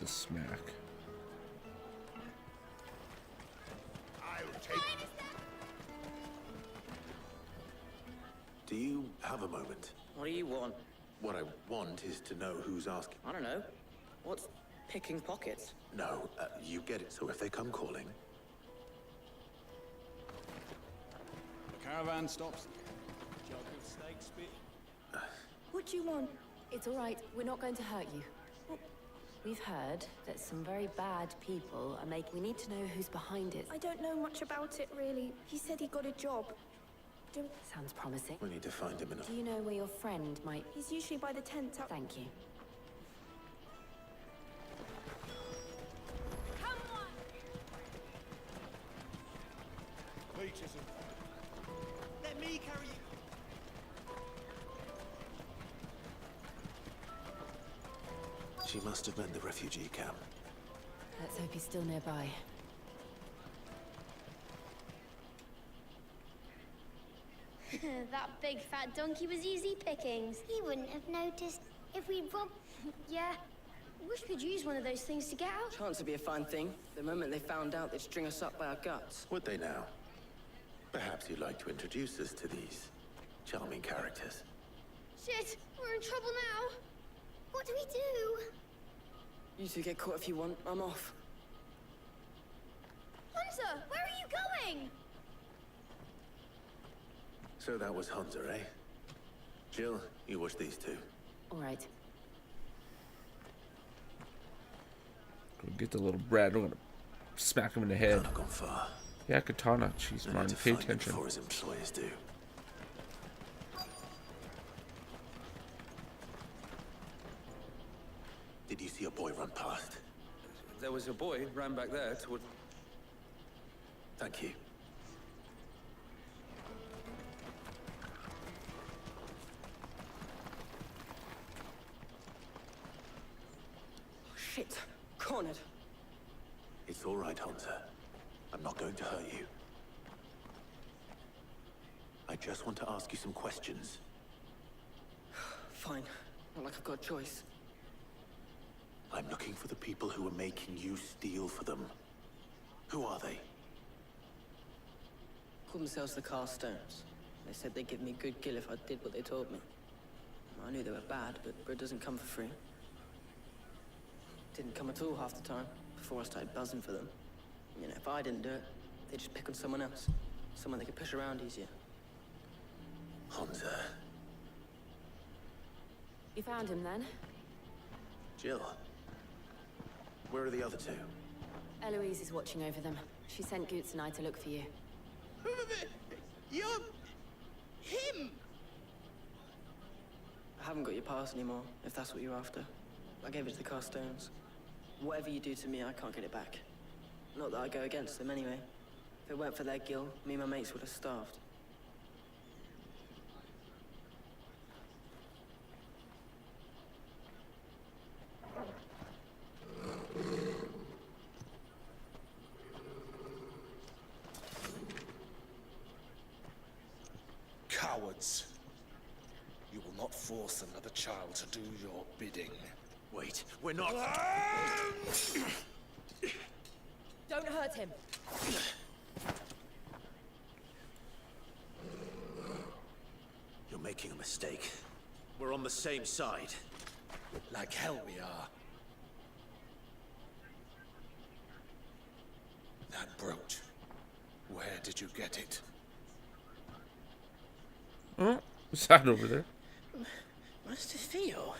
a smack. I'll take... Do you have a moment? What do you want? What I want is to know who's asking. I don't know. What's picking pockets? No, you get it. So if they come calling... The caravan stops. What do you want? It's all right. We're not going to hurt you. We've heard that some very bad people are making... We need to know who's behind it. I don't know much about it, really. He said he got a job. Sounds promising. We need to find him in a... Do you know where your friend might... He's usually by the tent up... Thank you. Come on! Peaches and... Let me carry you. She must have meant the refugee camp. Let's hope he's still nearby. That big fat donkey was easy pickings. He wouldn't have noticed if we'd robbed... Yeah. Wish we'd use one of those things to get out. Chance to be a fine thing. The moment they found out, they'd string us up by our guts. Would they now? Perhaps you'd like to introduce us to these charming characters. Shit, we're in trouble now. What do we do? You two get caught if you want. I'm off. Hunter, where are you going? So that was Hunter, eh? Jill, you watch these two. All right. Go get the little brat. I'm gonna smack him in the head. Not gone far. Yeah, Katana. Jeez, I Martin, need to pay find him attention. before his employers do. Did you see a boy run past? There was a boy ran back there toward... Thank you. Oh, shit. Cornered. It's all right, Hunter. I'm not going to hurt you. I just want to ask you some questions. Fine. Not like I've got a choice. I'm looking for the people who are making you steal for them. Who are they? Called themselves the Carstones. They said they'd give me a good kill if I did what they told me. I knew they were bad, but bread doesn't come for free. Didn't come at all half the time, before I started buzzing for them. You know, if I didn't do it, they'd just pick on someone else. Someone they could push around easier. Hunter. You found him then? Jill. Where are the other two? Eloise is watching over them. She sent Goots and I to look for you. You're... him! I haven't got your pass anymore, if that's what you're after. I gave it to the Carstones. Whatever you do to me, I can't get it back. Not that I go against them anyway. If it weren't for their guild, me and my mates would have starved. Cowards. You will not force another child to do your bidding. Wait, we're not... Don't hurt him. You're making a mistake. We're on the same side. Like hell we are. That brooch. Where did you get it? Oh, what's that over there? Master Theo.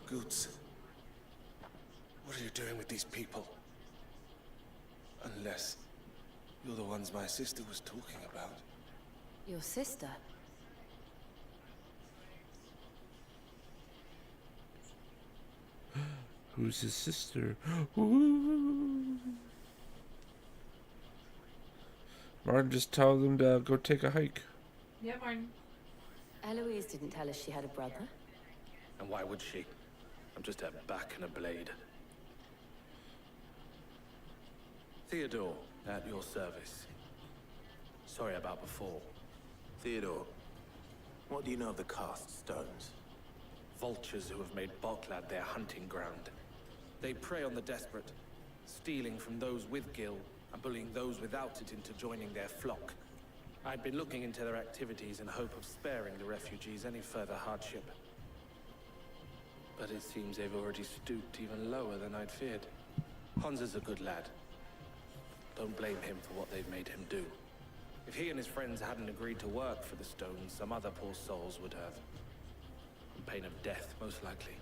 Goots. What are you doing with these people? Unless you're the ones my sister was talking about. Your sister? Who's his sister? Ooh. Martin, just tell them to go take a hike. Yeah, Martin. Eloise didn't tell us she had a brother. And why would she? I'm just a back and a blade. Theodore, at your service. Sorry about before. Theodore, what do you know of the cast stones? vultures who have made Boklad their hunting ground. They prey on the desperate, stealing from those with Gil and bullying those without it into joining their flock. I'd been looking into their activities in hope of sparing the refugees any further hardship. But it seems they've already stooped even lower than I'd feared. Hans is a good lad. Don't blame him for what they've made him do. If he and his friends hadn't agreed to work for the stones, some other poor souls would have. On pain of death, most likely.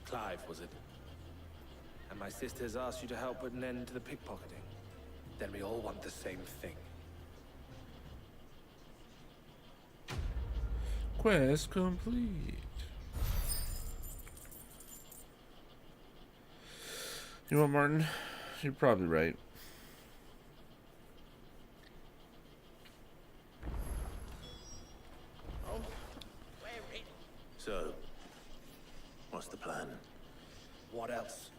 Clive, was it? And my sisters asked you to help put an end to the pickpocketing. Then we all want the same thing. Quest complete. You know what, Martin? You're probably right. Oh, we're in. So, what's the plan? What else?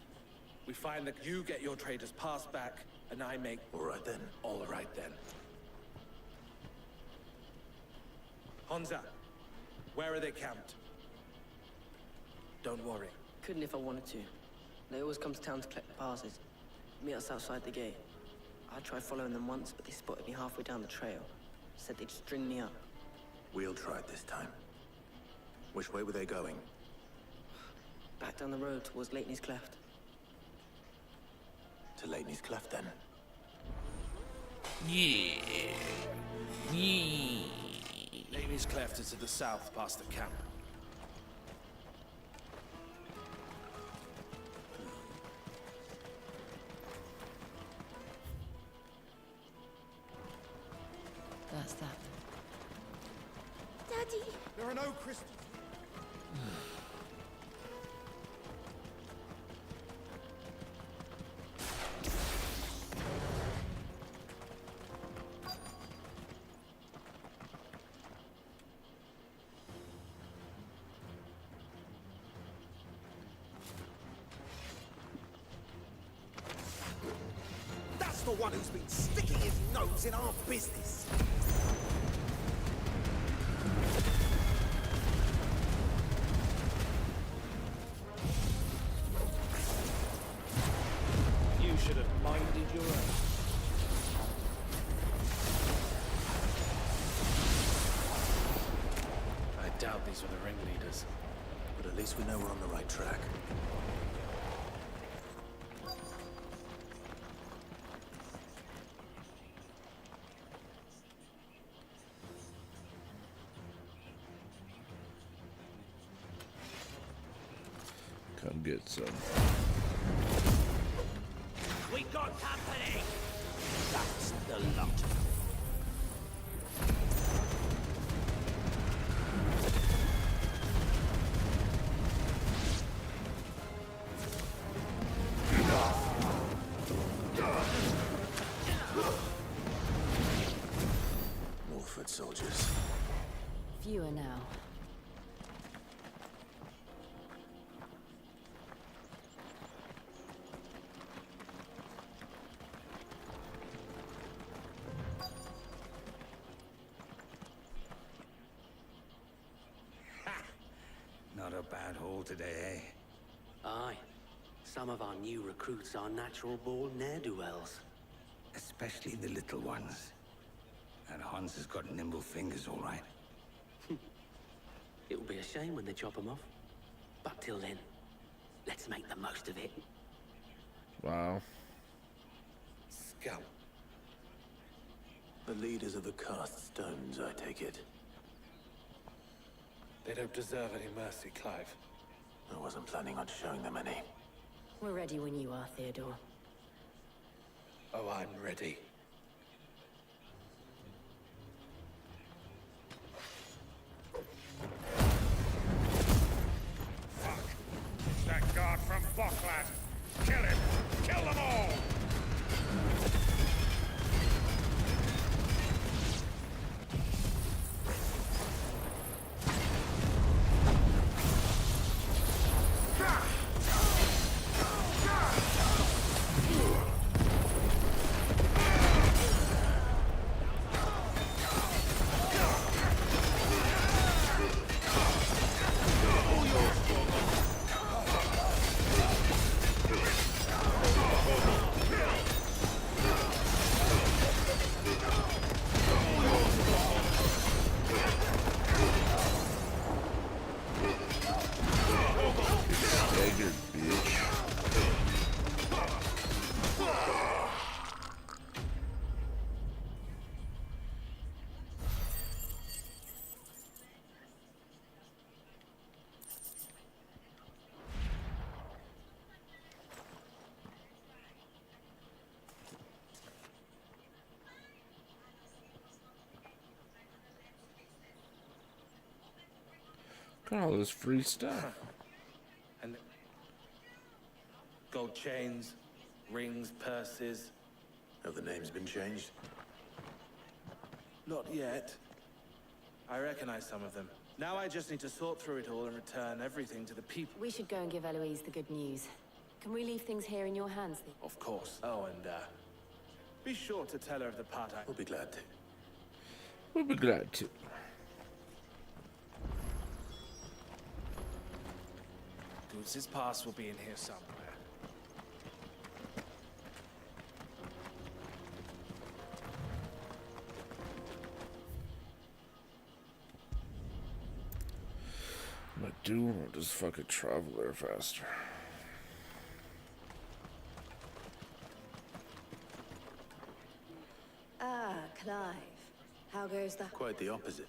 We find that you get your traders' pass back, and I make... All right then. All right then. Honza, where are they camped? Don't worry. Couldn't if I wanted to. They always come to town to collect the passes. Meet us outside the gate. I tried following them once, but they spotted me halfway down the trail. Said they'd string me up. We'll try it this time. Which way were they going? Back down the road towards Lateney's Cleft. To Lateney's Cleft, then. Yeah. Yeah. Lainey's Cleft is to the south, past the camp. That's that. Daddy! There are no crystals. That's the one who's been sticking his nose in our business. You should have minded your own. I doubt these were the ringleaders. But at least we know we're on the right track. Come get some. We got company! That's the lot. Wolford soldiers. Fewer now. Not a bad haul today, eh? Aye. Some of our new recruits are natural-born ne'er-do-wells. Especially the little ones. And Hans has got nimble fingers, all right. It will be a shame when they chop them off. But till then, let's make the most of it. Wow. Scum. The leaders of the cast stones, I take it. They don't deserve any mercy, Clive. I wasn't planning on showing them any. We're ready when you are, Theodore. Oh, I'm ready. Fuck! It's that guard from Boklad! Kill him! Kill them all! All yours. Look at all this free stuff. And gold chains, rings, purses. Have the names been changed? Not yet. I recognize some of them. Now I just need to sort through it all and return everything to the people. We should go and give Eloise the good news. Can we leave things here in your hands? Of course. Oh, and be sure to tell her of the part I... We'll be glad to. We'll be glad to. Goods' pass will be in here somewhere. I do want to just fucking travel there faster. Ah, Clive. How goes that? Quite the opposite.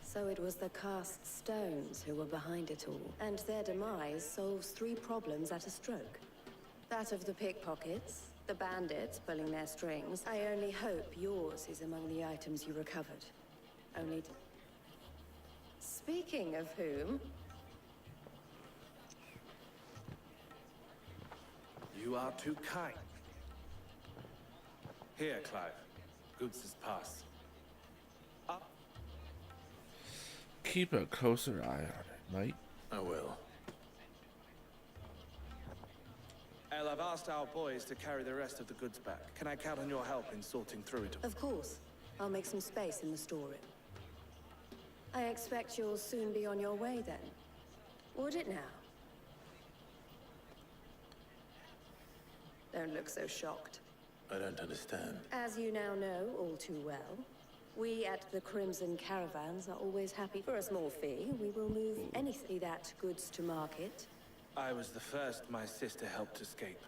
So it was the cast stones who were behind it all, and their demise solves 3 problems at a stroke. That of the pickpockets, the bandits pulling their strings. I only hope yours is among the items you recovered. Only Speaking of whom... You are too kind. Here, Clive. Goods' pass. Keep a closer eye on it, mate. I will. El, I've asked our boys to carry the rest of the goods back. Can I count on your help in sorting through it? Of course. I'll make some space in the storeroom. I expect you'll soon be on your way then. Would it now? Don't look so shocked. I don't understand. As you now know all too well, we at the Crimson Caravans are always happy. For a small fee, we will move anything that goods to market. I was the first my sister helped escape.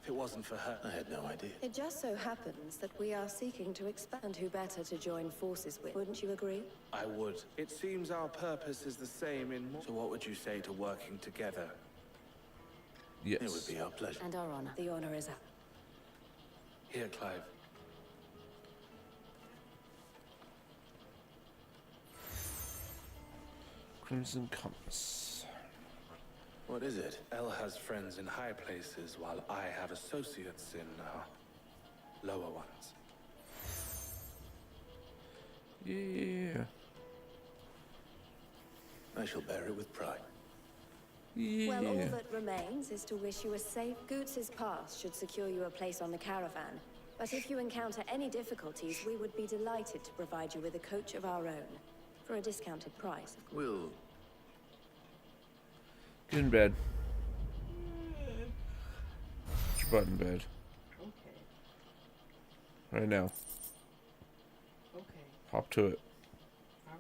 If it wasn't for her... I had no idea. It just so happens that we are seeking to expand. Who better to join forces with? Wouldn't you agree? I would. It seems our purpose is the same in more... So what would you say to working together? Yes. It would be our pleasure. And our honor. The honor is up. Here, Clive. Crimson Compass. What is it? El has friends in high places, while I have associates in, lower ones. Yeah. I shall bear it with pride. Yeah. Well, all that remains is to wish you a safe... Goots' pass should secure you a place on the caravan. But if you encounter any difficulties, we would be delighted to provide you with a coach of our own. For a discounted price. We'll... Get in bed. Put your butt in bed. Okay. Right now. Okay. Hop to it. All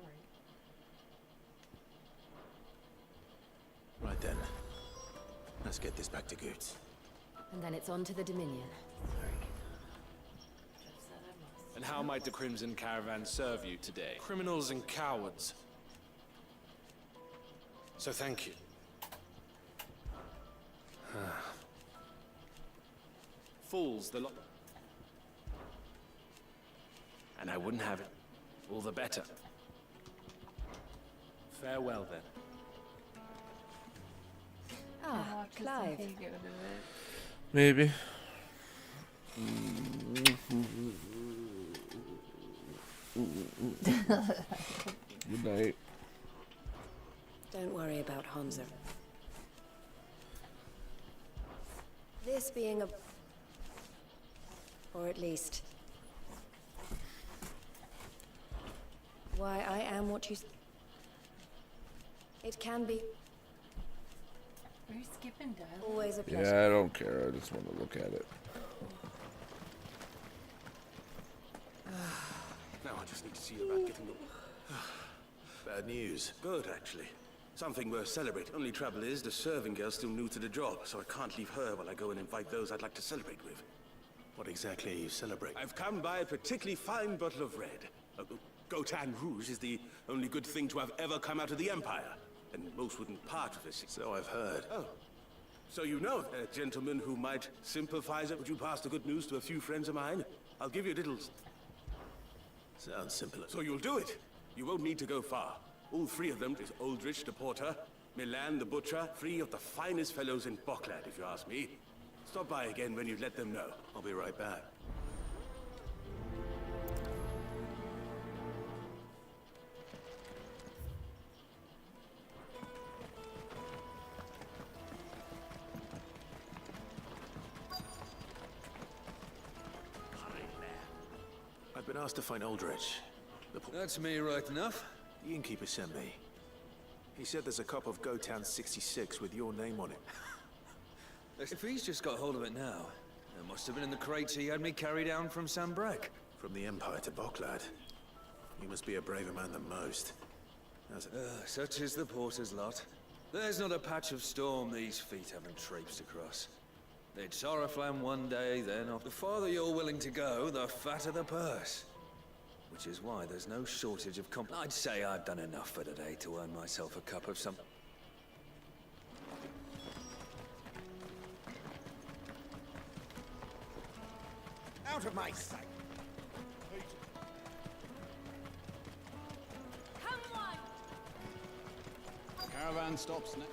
right. Right then. Let's get this back to Goots. And then it's on to the Dominion. And how might the Crimson Caravan serve you today? Criminals and cowards. So thank you. Fools, the lot. And I wouldn't have it. All the better. Farewell, then. Ah, Clive. Maybe. Good night. Don't worry about Hanzo. This being a... or at least... why I am what you... It can be... Are you skipping dialogue? Always a pleasure. Yeah, I don't care. I just want to look at it. Now I just need to see about getting the... Bad news. Good, actually. Something worth celebrating. Only trouble is, the serving girl's still new to the job, so I can't leave her while I go and invite those I'd like to celebrate with. What exactly are you celebrating? I've come by a particularly fine bottle of red. Gotan Rouge is the only good thing to have ever come out of the Empire, and most wouldn't part with it. So I've heard. Oh. So you know a gentleman who might sympathize. Would you pass the good news to a few friends of mine? I'll give you a little... Sounds simple. So you'll do it. You won't need to go far. All three of them is Aldrich the porter, Milan the butcher, three of the finest fellows in Boklad, if you ask me. Stop by again when you let them know. I'll be right back. I've been asked to find Aldrich. That's me right enough. The innkeeper sent me. He said there's a cop of Gotown 66 with your name on it. If he's just got hold of it now, it must have been in the crates he had me carry down from Sambrek. From the Empire to Boklad. You must be a braver man than most. Such is the porter's lot. There's not a patch of storm these feet haven't traipsed across. It's Oriflamme one day, then off. The farther you're willing to go, the fatter the purse. Which is why there's no shortage of I'd say I've done enough for today to earn myself a cup of some... Out of my sight! Come on! Caravan stops next.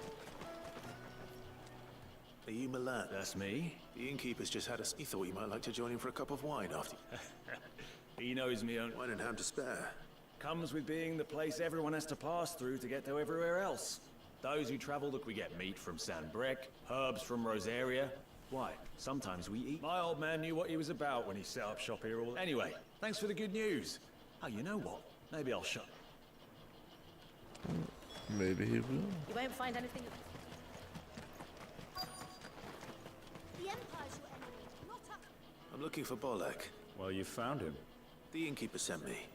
Are you Milan? That's me. The innkeeper's just had us. He thought you might like to join him for a cup of wine after. He knows me on... Wine and ham to spare. Comes with being the place everyone has to pass through to get to everywhere else. Those who travel, look, we get meat from Sambrek, herbs from Rosaria. Why? Sometimes we eat. My old man knew what he was about when he set up shop here all... Anyway, thanks for the good news. Oh, you know what? Maybe I'll shut... Maybe he will. You won't find anything... The Empire's your enemy, not us. I'm looking for Bolek. Well, you found him. The innkeeper sent me.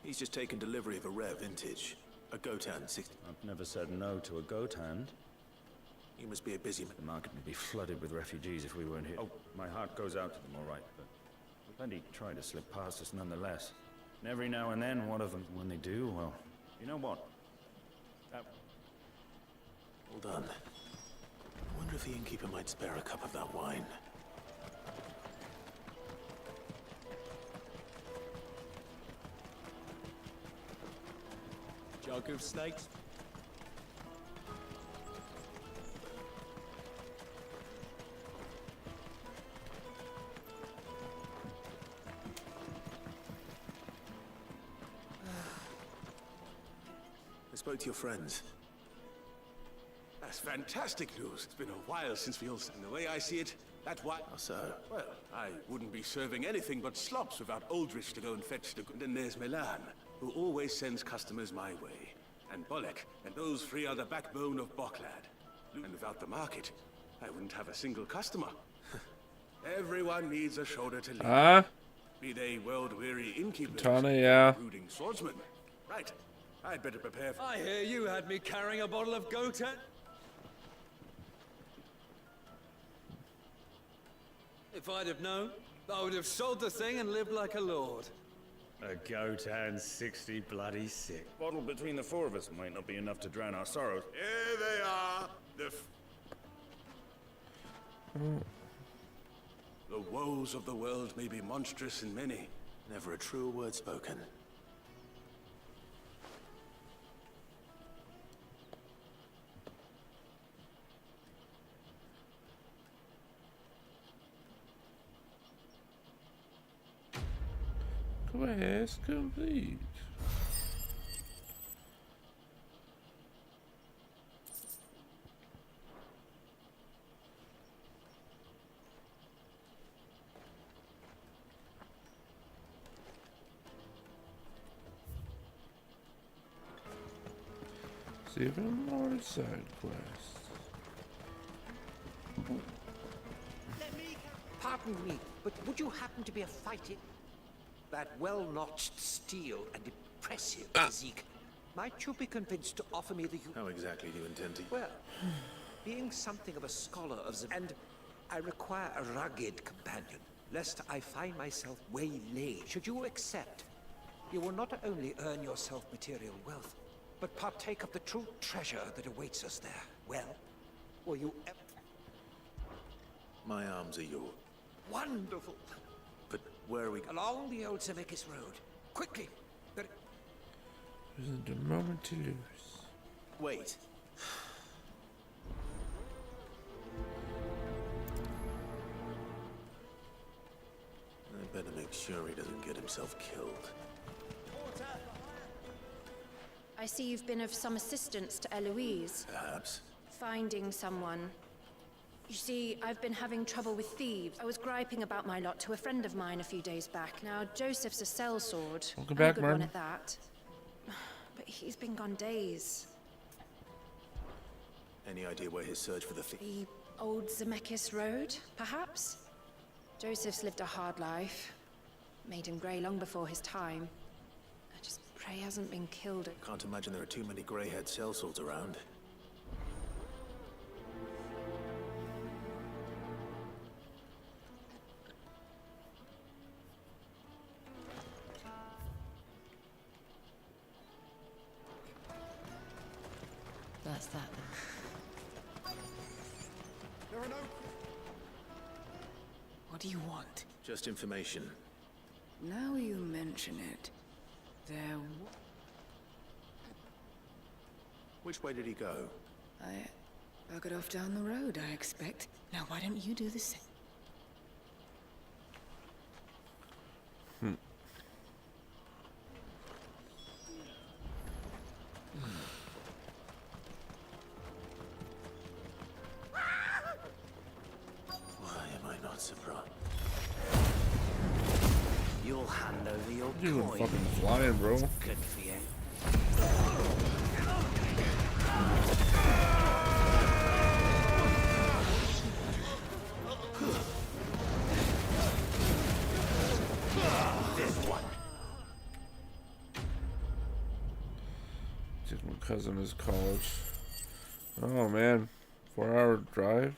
He's just taken delivery of a rare vintage. A Gotown 60... I've never said no to a goat hand. You must be a busy man. The market would be flooded with refugees if we weren't here. Oh, my heart goes out to them, all right, but plenty try to slip past us nonetheless. And every now and then, one of them, when they do, well, you know what? Hold on. I wonder if the innkeeper might spare a cup of that wine. Jug of snakes? I spoke to your friends. That's fantastic news. It's been a while since we all... And the way I see it, that why... How so? Well, I wouldn't be serving anything but slops without Aldrich to go and fetch the... And then there's Milan, who always sends customers my way. And Bolek, and those three are the backbone of Boklad. And without the market, I wouldn't have a single customer. Everyone needs a shoulder to lean on. Be they world-weary innkeepers, brooding swordsmen. Right, I'd better prepare for... I hear you had me carrying a bottle of Gotan. If I'd have known, I would have sold the thing and lived like a lord. A Gotan 60 bloody sick. Bottle between the four of us might not be enough to drown our sorrows. Here they are, the woes of the world may be monstrous in many. Never a truer word spoken. Quest complete. See if there are more side quests. Pardon me, but would you happen to be a fighting? That well-notched steel and impressive physique. Might you be convinced to offer me the... How exactly do you intend to... Well, being something of a scholar of the... And I require a rugged companion, lest I find myself waylaid. Should you accept, you will not only earn yourself material wealth, but partake of the true treasure that awaits us there. Well, will you... My arms are yours. Wonderful. But where are we? Along the old Zemeckis Road. Quickly. But Isn't a moment to lose. Wait. I better make sure he doesn't get himself killed. I see you've been of some assistance to Eloise. Perhaps. Finding someone. You see, I've been having trouble with thieves. I was griping about my lot to a friend of mine a few days back. Now, Joseph's a sellsword. Welcome and a back, good Martin. one at that. But he's been gone days. Any idea where his search for the thief? The old Zemeckis Road, perhaps? Joseph's lived a hard life. Made him grey long before his time. I just pray he hasn't been killed. Can't imagine there are too many grey-haired sellswords around. That's that then. There are no... What do you want? Just information. Now you mention it, there... Which way did he go? I buggered off down the road, I expect. Now why don't you do the same? Why am I not surprised? You'll hand over your You coin. fucking flying, bro. Good for you. This one. Took my cousin to college. Oh man, 4-hour drive.